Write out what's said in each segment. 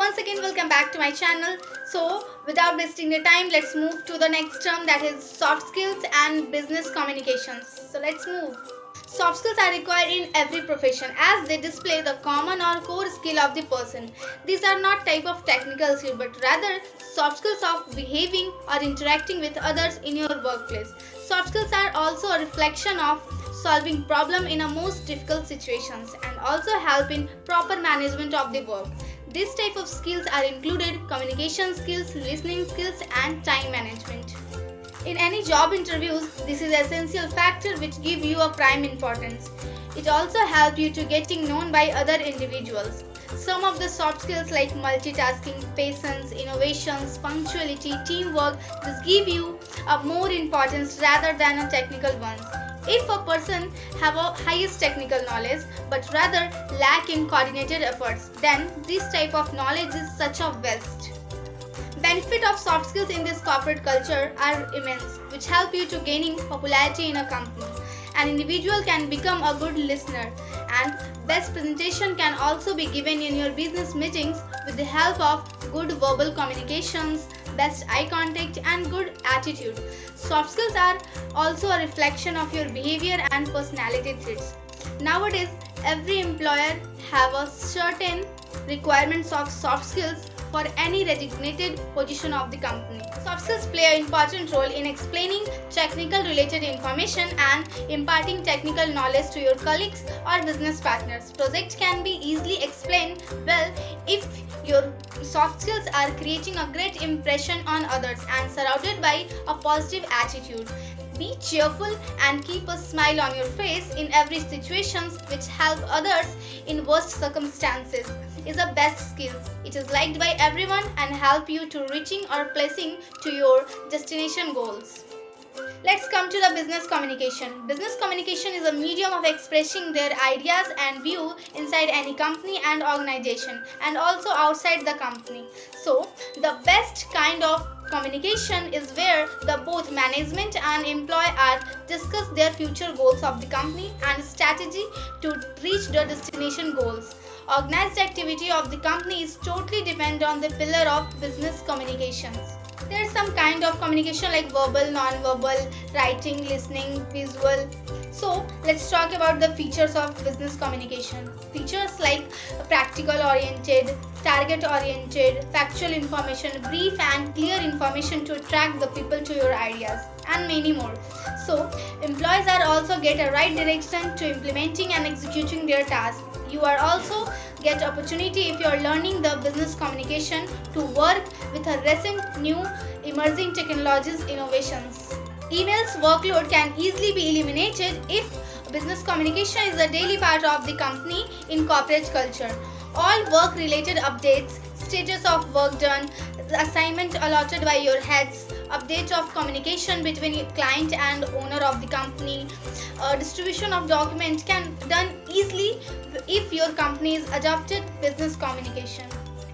once again welcome back to my channel. So without wasting the time, let's move to the next term, that is soft skills and business communications. So let's move. Soft skills are required in every profession as they display the common or core skill of the person. These are not type of technical skill but rather soft skills of behaving or interacting with others in your workplace. Soft skills are also a reflection of solving problem in a most difficult situations and also help in proper management of the work. This type of skills are included communication skills, listening skills and time management. In any job interviews, this is essential factor which give you a prime importance. It also helps you to getting known by other individuals. Some of the soft skills like multitasking, patience, innovations, punctuality, teamwork, this give you a more importance rather than a technical ones. If a person have a highest technical knowledge but rather lack in coordinated efforts, then this type of knowledge is such a waste. Benefit of soft skills in this corporate culture are immense, which help you to gaining popularity in a company. An individual can become a good listener and best presentation can also be given in your business meetings with the help of good verbal communications, best eye contact and good attitude. Soft skills are also a reflection of your behavior and personality traits. Nowadays, every employer have a certain requirements of soft skills for any designated position of the company. Soft skills play an important role in explaining technical related information and imparting technical knowledge to your colleagues or business partners. Projects can be easily explained well if your soft skills are creating a great impression on others and surrounded by a positive attitude. Be cheerful and keep a smile on your face in every situation which help others in worst circumstances is a best skill. It is liked by everyone and help you to reaching or placing to your destination goals. Let's come to the business communication. Business communication is a medium of expressing their ideas and view inside any company and organization and also outside the company. So the best kind of communication is where the both management and employee are discuss their future goals of the company and strategy to reach the destination goals. Organized activity of the company is totally dependent on the pillar of business communications. There is some kind of communication like verbal, non-verbal, writing, listening, visual. So let's talk about the features of business communication. Features like practical oriented, target oriented, factual information, brief and clear information to attract the people to your ideas and many more. So employees are also get a right direction to implementing and executing their tasks. You are also get opportunity if you are learning the business communication to work with a recent new emerging technologies innovations. Emails workload can easily be eliminated if business communication is a daily part of the company in corporate culture. All work related updates, status of work done, assignment allotted by your heads, update of communication between client and owner of the company, distribution of documents can done easily if your company is adopted business communication.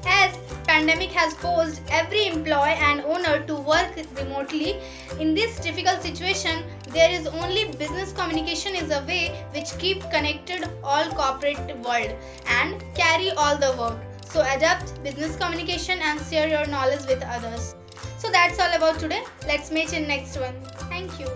As pandemic has forced every employee and owner to work remotely, in this difficult situation, there is only business communication is a way which keep connected all corporate world and carry all the work. So adapt business communication and share your knowledge with others. So that's all about today. Let's meet in next one. Thank you.